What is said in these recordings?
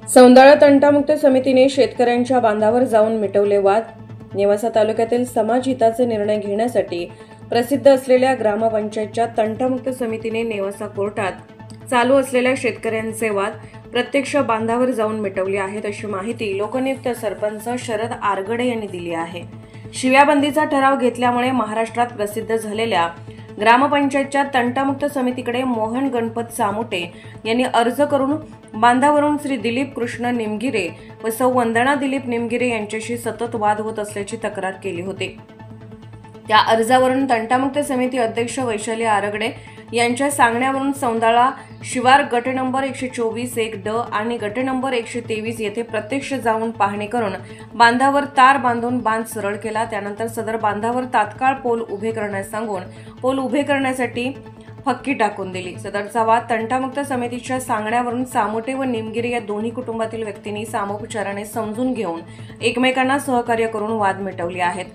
सौंदाळा तंटामुक्त समितीने शेतकऱ्यांच्या बांधावर जाऊन मिटवले वाद। नेवासा तालुक्यातील समाज हिताचे निर्णय घेण्यासाठी प्रसिद्ध असलेल्या ग्रामपंचायतच्या तंटामुक्त समितीने नेवासा कोर्टात चालू असलेल्या शेतकऱ्यांचे वाद प्रत्यक्ष बांधावर जाऊन मिटवले आहेत, अशी माहिती लोकनियुक्त सरपंच शरद आरगडे यांनी दिली आहे। शिव्याबंदीचा ठराव घेतल्यामुळे महाराष्ट्रात प्रसिद्ध झालेल्या ग्रामपंचायतच्या तंटामुक्त समितीकडे मोहन गणपत सामुटे यांनी अर्ज करून बांधावरून श्री दिलीप कृष्ण निमगिरे व सौ वंदना दिलीप निमगिरे यांच्याशी सतत वाद होत असल्याची तक्रार केली होती। त्या अर्जावरून तंटामुक्त समिती अध्यक्ष वैशाली आरगडे यांच्या सांगण्यावरून सौंदाळा शिवार गट नंबर 124-1 आणि गट नंबर 123 येथे प्रत्यक्ष जाऊन पाहणी करून बांधावर तार बांधून बांध सरळ केला। त्यानंतर सदर बांधावर तात्काळ पोल उभे करण्यास सांगून पोल उभे करण्यासाठी फक्की टाकून दिली। सदरचा वाद तंटामुक्त समितीच्या सांगण्यावरून सामुटे व निमगिरे या दोन्ही कुटुंबातील व्यक्तींनी सामोपचाराने समजून घेऊन एकमेकांना सहकार्य करून वाद मिटवले आहेत।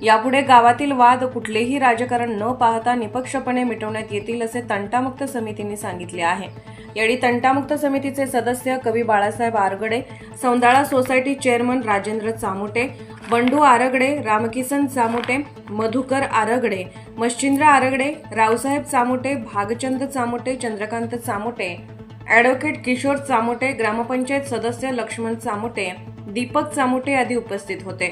यापुढे गावातील वाद कुठलेही राजकारण न पाहता निपक्षपणे मिटवण्यात येतील असे तंटामुक्त समितीने सांगितले आहे। यावेळी तंटामुक्त समितीचे सदस्य कवी Balasaheb Argade, Saundala society chairman Rajendra Chamute, Bandu Argade, Ramkisan Chamute, Madhukar Argade, Machhindra Argade, Raosaheb Chamute, Bhagchand Chamute, Chandrakant Chamute, advocate Kishore Chamute, gram panchayat सदस्य लक्ष्मण चामुटे, दीपक चामुटे आदी उपस्थित होते।